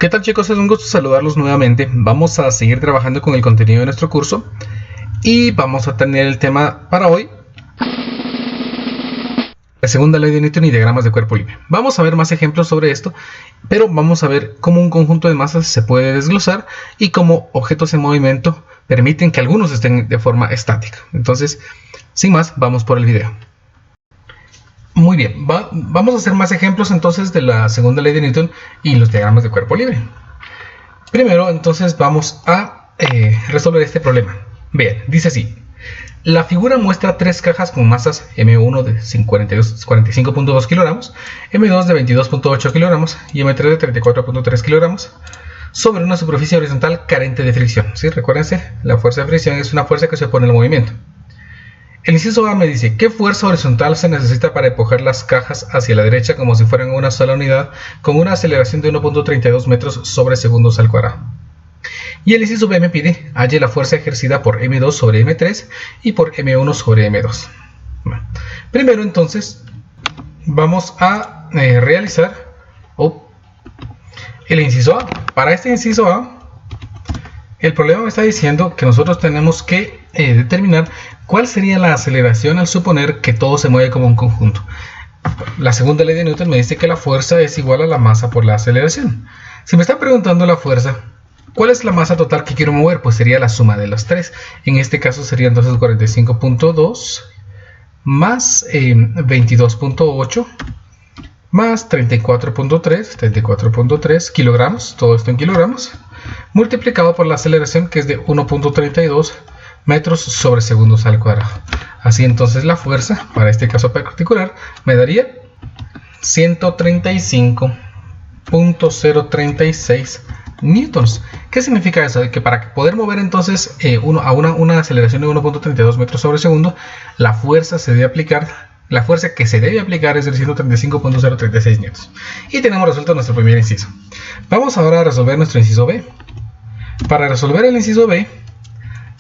¿Qué tal, chicos? Es un gusto saludarlos nuevamente. Vamos a seguir trabajando con el contenido de nuestro curso y vamos a tener el tema para hoy: la segunda ley de Newton y diagramas de cuerpo libre. Vamos a ver más ejemplos sobre esto, pero vamos a ver cómo un conjunto de masas se puede desglosar y cómo objetos en movimiento permiten que algunos estén de forma estática. Entonces, sin más, vamos por el video. Muy bien, vamos a hacer más ejemplos entonces de la segunda ley de Newton y los diagramas de cuerpo libre. Primero, entonces, vamos a resolver este problema. Bien, dice así: la figura muestra tres cajas con masas M1 de 45.2 kilogramos, M2 de 22.8 kilogramos y M3 de 34.3 kilogramos sobre una superficie horizontal carente de fricción. ¿Sí? Recuérdense, la fuerza de fricción es una fuerza que se opone al movimiento. El inciso A me dice: ¿qué fuerza horizontal se necesita para empujar las cajas hacia la derecha como si fueran una sola unidad con una aceleración de 1.32 metros sobre segundos al cuadrado? Y el inciso B me pide: halle la fuerza ejercida por M2 sobre M3 y por M1 sobre M2. Bueno, primero entonces vamos a realizar el inciso A. Para este inciso A, el problema me está diciendo que nosotros tenemos que determinar cuál sería la aceleración al suponer que todo se mueve como un conjunto. La segunda ley de Newton me dice que la fuerza es igual a la masa por la aceleración. Si me está preguntando la fuerza, ¿cuál es la masa total que quiero mover? Pues sería la suma de los tres. En este caso sería entonces 45.2 más 22.8 más 34.3 kilogramos, todo esto en kilogramos, multiplicado por la aceleración, que es de 1.32 metros sobre segundos al cuadrado. Así entonces la fuerza, para este caso particular, me daría 135.036 newtons. ¿Qué significa eso? Que para poder mover entonces una aceleración de 1.32 metros sobre segundo, la fuerza que se debe aplicar es de 135.036 newtons. Y tenemos resuelto nuestro primer inciso. Vamos ahora a resolver nuestro inciso B. Para resolver el inciso B,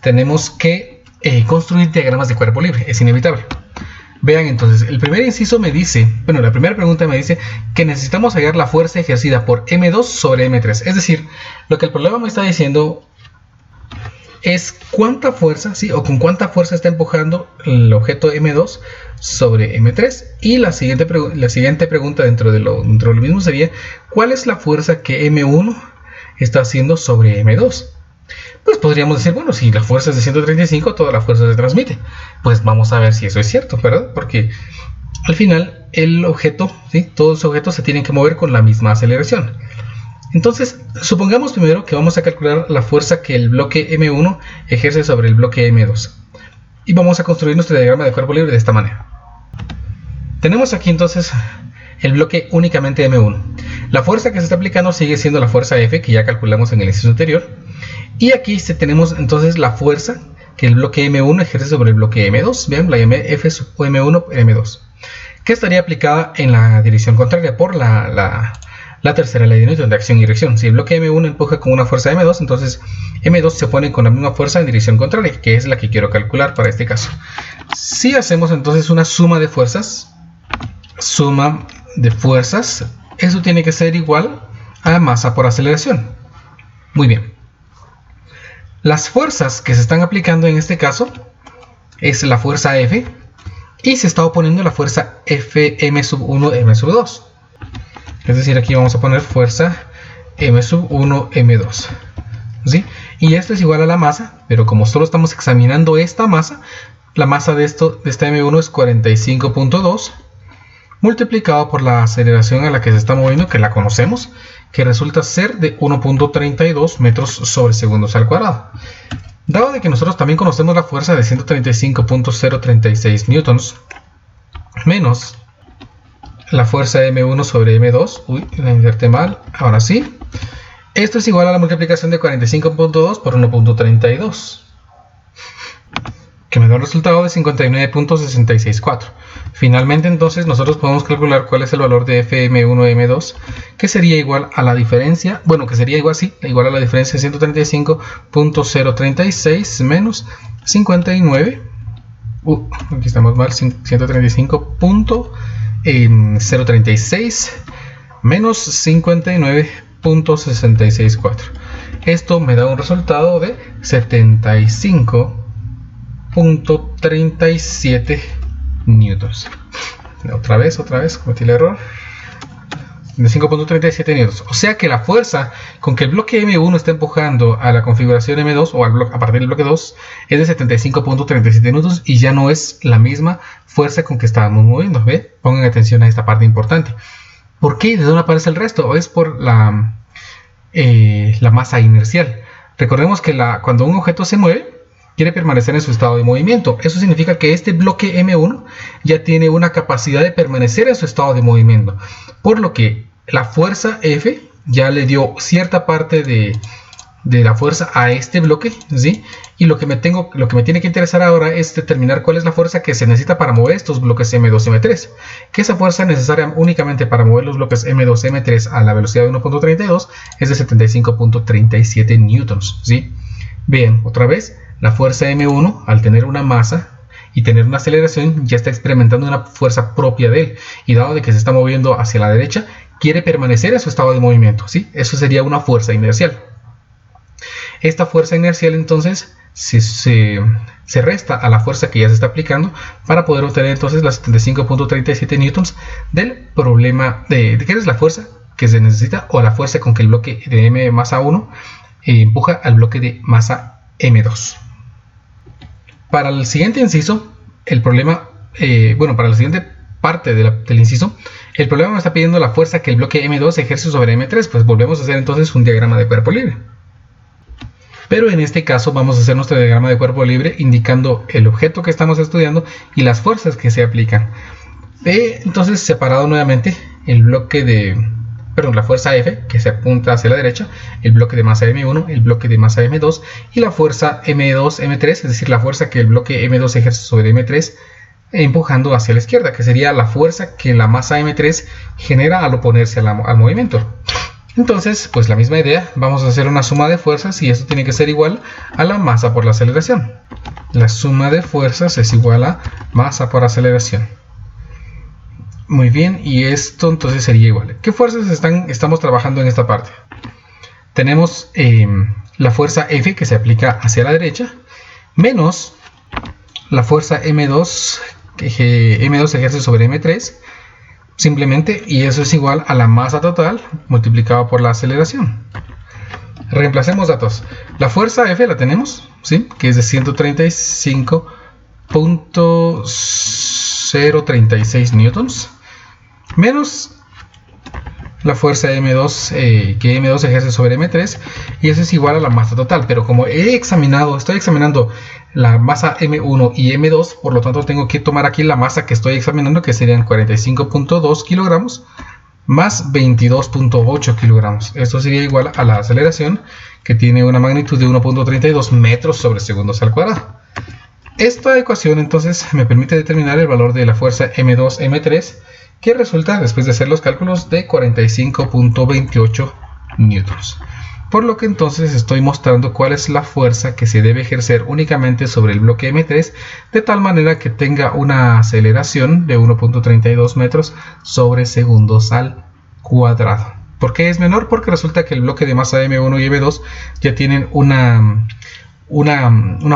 tenemos que construir diagramas de cuerpo libre. Es inevitable. Vean entonces, el primer inciso me dice, la primera pregunta me dice que necesitamos hallar la fuerza ejercida por M2 sobre M3. Es decir, lo que el problema me está diciendo es cuánta fuerza, ¿sí? O con cuánta fuerza está empujando el objeto M2 sobre M3. Y la siguiente pregunta dentro de lo mismo sería: ¿cuál es la fuerza que M1 está haciendo sobre M2? Pues podríamos decir, bueno, si la fuerza es de 135, toda la fuerza se transmite. Pues vamos a ver si eso es cierto, ¿verdad? Porque al final el objeto, ¿sí? Todos los objetos se tienen que mover con la misma aceleración. Entonces, supongamos primero que vamos a calcular la fuerza que el bloque M1 ejerce sobre el bloque M2. Y vamos a construir nuestro diagrama de cuerpo libre de esta manera. Tenemos aquí entonces el bloque únicamente M1. La fuerza que se está aplicando sigue siendo la fuerza F, que ya calculamos en el ejercicio anterior. Y aquí tenemos entonces la fuerza que el bloque M1 ejerce sobre el bloque M2. Vean, la F sub M1 M2. Que estaría aplicada en la dirección contraria por la tercera ley de Newton de acción y reacción. Si el bloque M1 empuja con una fuerza M2, entonces M2 se opone con la misma fuerza en dirección contraria, que es la que quiero calcular para este caso. Si hacemos entonces una suma de fuerzas, eso tiene que ser igual a masa por aceleración. Muy bien. Las fuerzas que se están aplicando en este caso es la fuerza F y se está oponiendo la fuerza Fm sub 1 M sub 2. Es decir, aquí vamos a poner fuerza M sub 1 M2. ¿Sí? Y esto es igual a la masa, pero como solo estamos examinando esta masa, la masa de esta M1 es 45.2 multiplicado por la aceleración a la que se está moviendo, que la conocemos, que resulta ser de 1.32 metros sobre segundos al cuadrado. Dado de que nosotros también conocemos la fuerza de 135.036 newtons menos la fuerza M1 sobre M2, la inserté mal, ahora sí, esto es igual a la multiplicación de 45.2 por 1.32, que me da un resultado de 59.664. Finalmente, entonces, nosotros podemos calcular cuál es el valor de Fm1M2, que sería igual a la diferencia, igual a la diferencia de 135.036 menos 59, aquí estamos mal, 135.036 menos 59 .664. Esto me da un resultado de 75.37 newtons. Otra vez, cometí el error. 5.37 newtons. O sea que la fuerza con que el bloque M1 está empujando a la configuración M2 o a partir del bloque 2 es de 75.37 newtons y ya no es la misma fuerza con que estábamos moviendo. ¿Ve? Pongan atención a esta parte importante. ¿Por qué? ¿De dónde aparece el resto? Es por la masa inercial. Recordemos que cuando un objeto se mueve, quiere permanecer en su estado de movimiento. Eso significa que este bloque M1 ya tiene una capacidad de permanecer en su estado de movimiento. Por lo que la fuerza F ya le dio cierta parte de la fuerza a este bloque, ¿sí? Y lo que me tiene que interesar ahora es determinar cuál es la fuerza que se necesita para mover estos bloques M2 y M3. Que esa fuerza necesaria únicamente para mover los bloques M2 y M3 a la velocidad de 1.32 es de 75.37 newtons, ¿sí? Bien, otra vez, la fuerza M1 al tener una masa y tener una aceleración ya está experimentando una fuerza propia de él, y dado de que se está moviendo hacia la derecha, quiere permanecer en su estado de movimiento, ¿sí? Eso sería una fuerza inercial. Esta fuerza inercial entonces se resta a la fuerza que ya se está aplicando para poder obtener entonces las 75.37 newtons del problema de qué es la fuerza que se necesita o la fuerza con que el bloque de M masa 1 empuja al bloque de masa M2. Para el siguiente inciso, el problema, para la siguiente parte del inciso, el problema me está pidiendo la fuerza que el bloque M2 ejerce sobre M3, pues volvemos a hacer entonces un diagrama de cuerpo libre. Pero en este caso vamos a hacer nuestro diagrama de cuerpo libre indicando el objeto que estamos estudiando y las fuerzas que se aplican. Entonces, separado nuevamente el bloque la fuerza F que se apunta hacia la derecha, el bloque de masa M1, el bloque de masa M2 y la fuerza M2, M3, es decir, la fuerza que el bloque M2 ejerce sobre M3 empujando hacia la izquierda, que sería la fuerza que la masa M3 genera al oponerse al movimiento. Entonces, pues la misma idea, vamos a hacer una suma de fuerzas y esto tiene que ser igual a la masa por la aceleración. La suma de fuerzas es igual a masa por aceleración. Muy bien, y esto entonces sería igual. ¿Qué fuerzas estamos trabajando en esta parte? Tenemos la fuerza F que se aplica hacia la derecha, menos la fuerza M2 que M2 ejerce sobre M3, simplemente, y eso es igual a la masa total multiplicado por la aceleración. Reemplacemos datos. La fuerza F la tenemos, ¿sí? Que es de 135.036 newtons, menos la fuerza M2 que M2 ejerce sobre M3, y eso es igual a la masa total. Pero como estoy examinando la masa M1 y M2, por lo tanto tengo que tomar aquí la masa que estoy examinando, que serían 45.2 kilogramos más 22.8 kilogramos. Esto sería igual a la aceleración, que tiene una magnitud de 1.32 metros sobre segundos al cuadrado. Esta ecuación entonces me permite determinar el valor de la fuerza M2, M3, que resulta, después de hacer los cálculos, de 45.28 newtons. Por lo que entonces estoy mostrando cuál es la fuerza que se debe ejercer únicamente sobre el bloque M3, de tal manera que tenga una aceleración de 1.32 metros sobre segundos al cuadrado. ¿Por qué es menor? Porque resulta que el bloque de masa M1 y M2 ya tienen una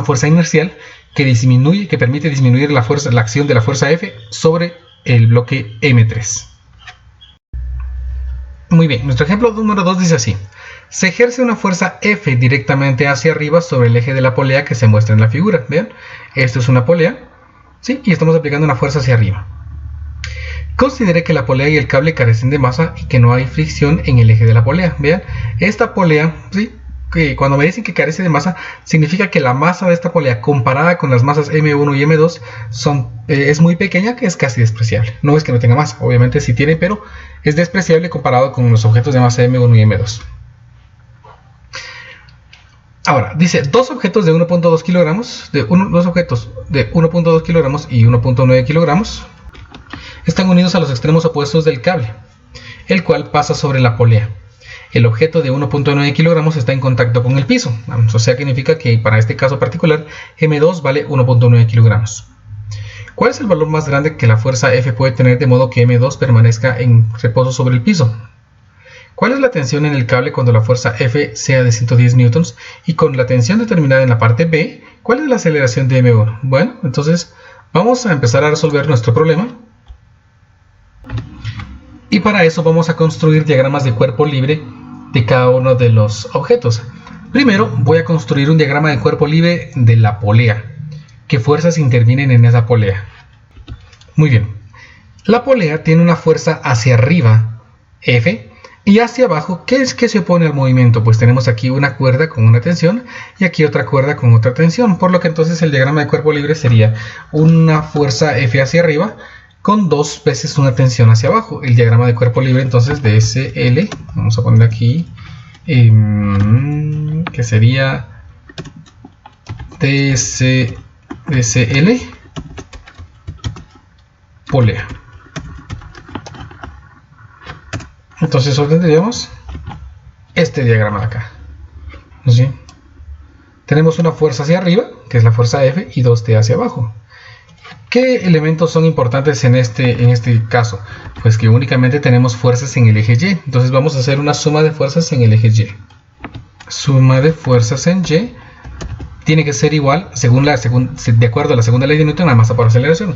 fuerza inercial que permite disminuir la acción de la fuerza F sobre el bloque M3. Muy bien, nuestro ejemplo número 2 dice así: se ejerce una fuerza F directamente hacia arriba sobre el eje de la polea que se muestra en la figura. Vean, esto es una polea, ¿sí? Y estamos aplicando una fuerza hacia arriba. Considere que la polea y el cable carecen de masa y que no hay fricción en el eje de la polea. Vean, esta polea, ¿sí? Que cuando me dicen que carece de masa, significa que la masa de esta polea comparada con las masas M1 y M2 es muy pequeña, que es casi despreciable. No es que no tenga masa, obviamente sí tiene, pero es despreciable comparado con los objetos de masa M1 y M2. Ahora, dice, dos objetos de 1.2 kilogramos, dos objetos de 1.2 kilogramos y 1.9 kilogramos están unidos a los extremos opuestos del cable, el cual pasa sobre la polea. El objeto de 1.9 kilogramos está en contacto con el piso, o sea, significa que para este caso particular, M2 vale 1.9 kilogramos. ¿Cuál es el valor más grande que la fuerza F puede tener de modo que M2 permanezca en reposo sobre el piso? ¿Cuál es la tensión en el cable cuando la fuerza F sea de 110 newtons? Y con la tensión determinada en la parte B, ¿cuál es la aceleración de M1? Bueno, entonces vamos a empezar a resolver nuestro problema. Y para eso vamos a construir diagramas de cuerpo libre de cada uno de los objetos. Primero voy a construir un diagrama de cuerpo libre de la polea. ¿Qué fuerzas intervienen en esa polea? Muy bien. La polea tiene una fuerza hacia arriba, F, y hacia abajo, ¿qué es que se opone al movimiento? Pues tenemos aquí una cuerda con una tensión y aquí otra cuerda con otra tensión. Por lo que entonces el diagrama de cuerpo libre sería una fuerza F hacia arriba con dos veces una tensión hacia abajo. El diagrama de cuerpo libre entonces de SL, vamos a poner aquí, que sería DSL polea. Entonces obtendríamos este diagrama de acá. ¿Sí? Tenemos una fuerza hacia arriba, que es la fuerza F, y 2T hacia abajo. ¿Qué elementos son importantes en este caso? Pues que únicamente tenemos fuerzas en el eje Y. Entonces vamos a hacer una suma de fuerzas en el eje Y. Suma de fuerzas en Y tiene que ser igual, de acuerdo a la segunda ley de Newton, a masa por aceleración.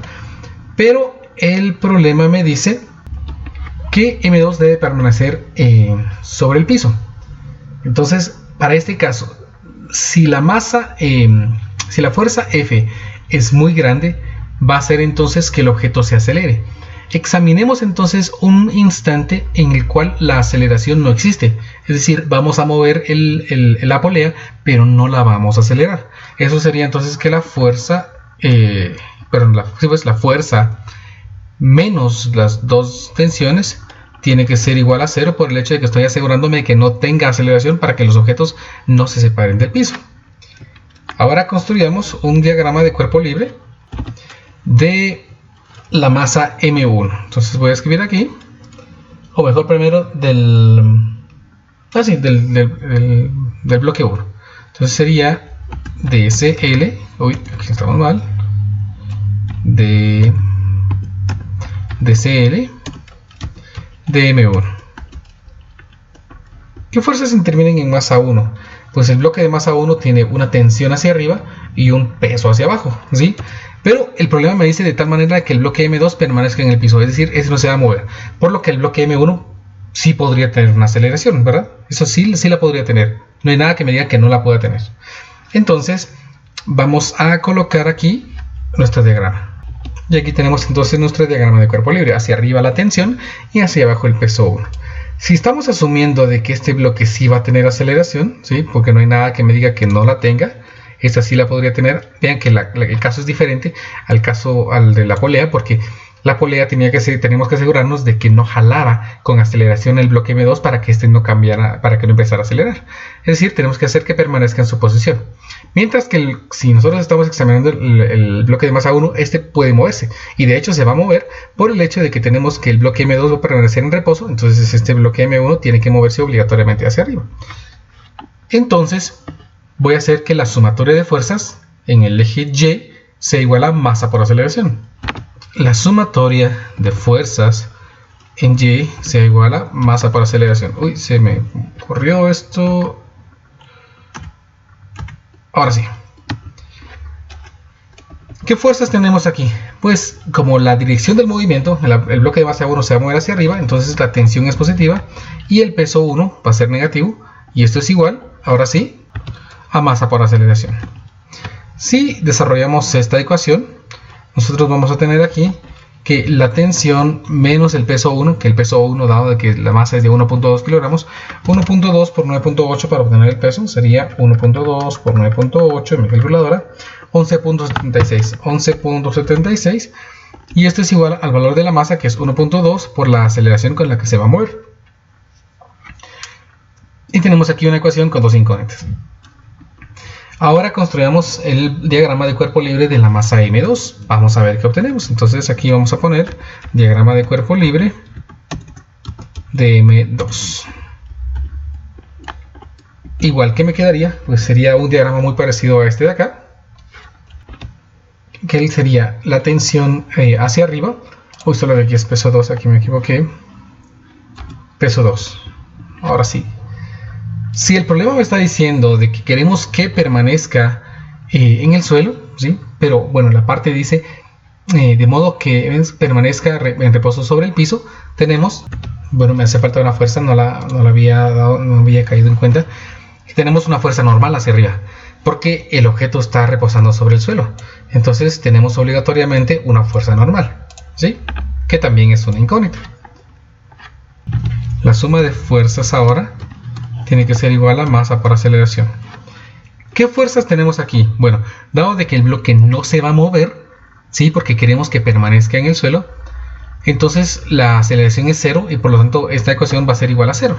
Pero el problema me dice que M2 debe permanecer sobre el piso. Entonces, para este caso, si la fuerza F es muy grande, va a hacer entonces que el objeto se acelere. Examinemos entonces un instante en el cual la aceleración no existe. Es decir, vamos a mover la polea, pero no la vamos a acelerar. Eso sería entonces que la fuerza, la fuerza menos las dos tensiones tiene que ser igual a 0 por el hecho de que estoy asegurándome de que no tenga aceleración para que los objetos no se separen del piso. Ahora construyamos un diagrama de cuerpo libre de la masa M1. Entonces voy a escribir aquí, o mejor primero del bloque 1. Entonces sería DSL, aquí estamos mal, DCL de M1. ¿Qué fuerzas intervienen en masa 1? Pues el bloque de masa 1 tiene una tensión hacia arriba y un peso hacia abajo, ¿sí? Pero el problema me dice de tal manera que el bloque M2 permanezca en el piso, es decir, ese no se va a mover. Por lo que el bloque M1 sí podría tener una aceleración, ¿verdad? Eso sí la podría tener. No hay nada que me diga que no la pueda tener. Entonces, vamos a colocar aquí nuestro diagrama. Y aquí tenemos entonces nuestro diagrama de cuerpo libre. Hacia arriba la tensión y hacia abajo el peso 1. Si estamos asumiendo de que este bloque sí va a tener aceleración, ¿sí? Porque no hay nada que me diga que no la tenga, esta sí la podría tener. Vean que el caso es diferente al de la polea, porque la polea tenemos que asegurarnos de que no jalara con aceleración el bloque M2 para que este no cambiara, para que no empezara a acelerar. Es decir, tenemos que hacer que permanezca en su posición. Mientras que si nosotros estamos examinando el bloque de masa 1, este puede moverse. Y de hecho se va a mover por el hecho de que tenemos que el bloque M2 va a permanecer en reposo. Entonces este bloque M1 tiene que moverse obligatoriamente hacia arriba. Entonces voy a hacer que la sumatoria de fuerzas en el eje Y sea igual a masa por aceleración. La sumatoria de fuerzas en Y sea igual a masa por aceleración. Uy, se me corrió esto. Ahora sí. ¿Qué fuerzas tenemos aquí? Pues como la dirección del movimiento, el bloque de masa 1 se va a mover hacia arriba, entonces la tensión es positiva y el peso 1 va a ser negativo. Y esto es igual, ahora sí, a masa por aceleración. Si desarrollamos esta ecuación, nosotros vamos a tener aquí que la tensión menos el peso 1, que el peso 1 dado de que la masa es de 1.2 kilogramos, 1.2 por 9.8 para obtener el peso sería 1.2 por 9.8 en mi calculadora, 11.76, 11.76, y esto es igual al valor de la masa, que es 1.2 por la aceleración con la que se va a mover. Y tenemos aquí una ecuación con dos incógnitas. Ahora construyamos el diagrama de cuerpo libre de la masa M2. Vamos a ver qué obtenemos. Entonces aquí vamos a poner diagrama de cuerpo libre de M2. Igual que me quedaría, pues sería un diagrama muy parecido a este de acá. Que sería la tensión hacia arriba. Uy, solo que aquí es peso 2, aquí me equivoqué. Peso 2. ahora sí. Si el problema me está diciendo de que queremos que permanezca en el suelo, ¿sí? Pero bueno, la parte dice de modo que permanezca en reposo sobre el piso, tenemos, bueno, me hace falta una fuerza, no la había caído en cuenta. Tenemos una fuerza normal hacia arriba, porque el objeto está reposando sobre el suelo. Entonces tenemos obligatoriamente una fuerza normal, ¿sí? Que también es una incógnita. La suma de fuerzas ahora tiene que ser igual a masa por aceleración. ¿Qué fuerzas tenemos aquí? Bueno, dado de que el bloque no se va a mover, ¿sí? Porque queremos que permanezca en el suelo, entonces la aceleración es 0 y por lo tanto esta ecuación va a ser igual a 0.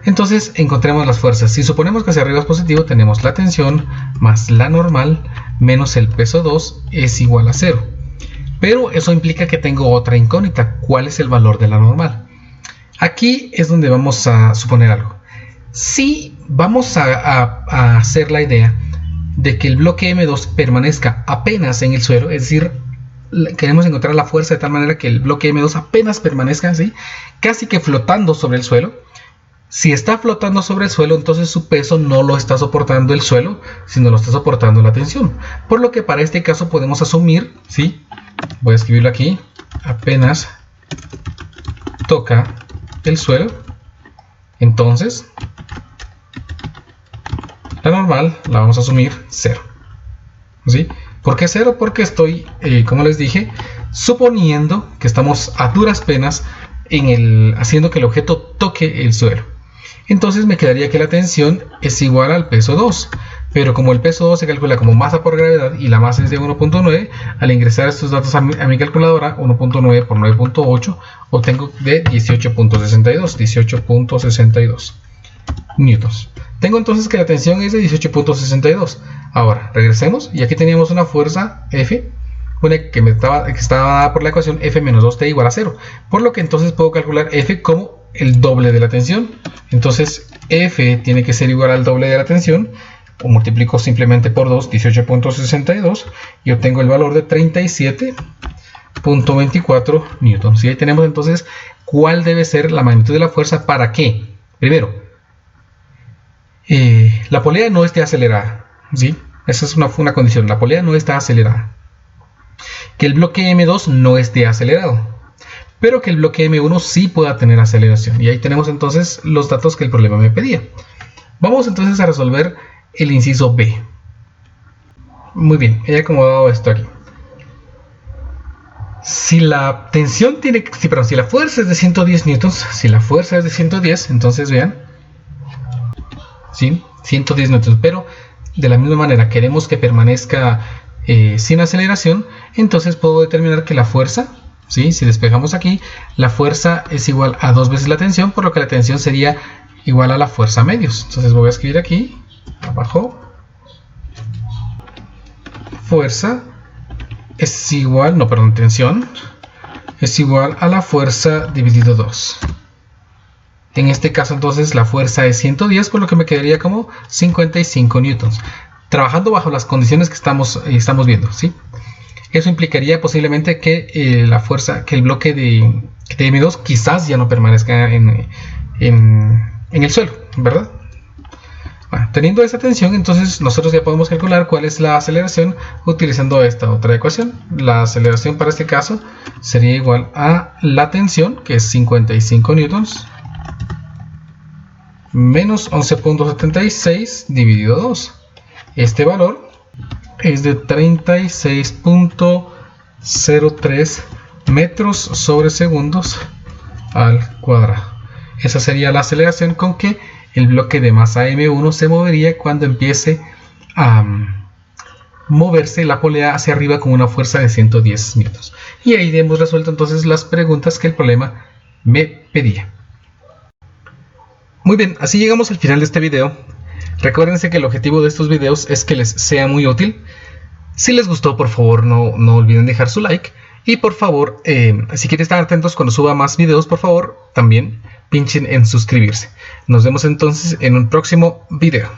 Entonces encontremos las fuerzas. Si suponemos que hacia arriba es positivo, tenemos la tensión más la normal menos el peso 2 es igual a 0. Pero eso implica que tengo otra incógnita. ¿Cuál es el valor de la normal? Aquí es donde vamos a suponer algo. Si vamos a hacer la idea de que el bloque M2 permanezca apenas en el suelo, es decir, queremos encontrar la fuerza de tal manera que el bloque M2 apenas permanezca así, casi que flotando sobre el suelo. Si está flotando sobre el suelo, entonces su peso no lo está soportando el suelo, sino lo está soportando la tensión. Por lo que para este caso podemos asumir, ¿sí? Voy a escribirlo aquí, apenas toca el suelo, entonces la normal la vamos a asumir 0. ¿Sí? ¿Por qué 0? Porque estoy, como les dije, suponiendo que estamos a duras penas haciendo que el objeto toque el suelo. Entonces me quedaría que la tensión es igual al peso 2. Pero como el peso 2 se calcula como masa por gravedad y la masa es de 1.9, al ingresar estos datos a mi calculadora, 1.9 por 9.8, obtengo de 18.62 newtons. Tengo entonces que la tensión es de 18.62. Ahora, regresemos, y aquí teníamos una fuerza F, que estaba dada por la ecuación F menos 2T igual a 0. Por lo que entonces puedo calcular F como el doble de la tensión. Entonces F tiene que ser igual al doble de la tensión, o multiplico simplemente por 2, 18.62, y obtengo el valor de 37.24 newtons. Y ahí tenemos entonces cuál debe ser la magnitud de la fuerza para que, primero, la polea no esté acelerada, ¿sí? Esa es una condición, la polea no está acelerada. Que el bloque M2 no esté acelerado, pero que el bloque M1 sí pueda tener aceleración. Y ahí tenemos entonces los datos que el problema me pedía. Vamos entonces a resolver el inciso B. Muy bien, he acomodado esto aquí. Si la tensión si la fuerza es de 110 newtons, entonces vean, ¿sí? 110 newtons, pero de la misma manera queremos que permanezca sin aceleración, entonces puedo determinar que la fuerza, ¿sí? Si despejamos aquí, la fuerza es igual a 2 veces la tensión, por lo que la tensión sería igual a la fuerza medios. Entonces voy a escribir aquí abajo, fuerza es igual, tensión es igual a la fuerza dividido 2. En este caso entonces la fuerza es 110, por lo que me quedaría como 55 newtons. Trabajando bajo las condiciones que estamos viendo, ¿sí? Eso implicaría posiblemente que la fuerza, que el bloque de M2 quizás ya no permanezca en el suelo, ¿verdad? Bueno, teniendo esta tensión, entonces nosotros ya podemos calcular cuál es la aceleración utilizando esta otra ecuación. La aceleración para este caso sería igual a la tensión, que es 55 newtons, menos 11.76 dividido 2. Este valor es de 36.03 metros sobre segundos al cuadrado. Esa sería la aceleración con que el bloque de masa M1 se movería cuando empiece a moverse la polea hacia arriba con una fuerza de 110 newtons. Y ahí hemos resuelto entonces las preguntas que el problema me pedía. Muy bien, así llegamos al final de este video. Recuérdense que el objetivo de estos videos es que les sea muy útil. Si les gustó, por favor no olviden dejar su like. Y por favor, si quieren estar atentos cuando suba más videos, por favor, también pinchen en suscribirse. Nos vemos entonces en un próximo video.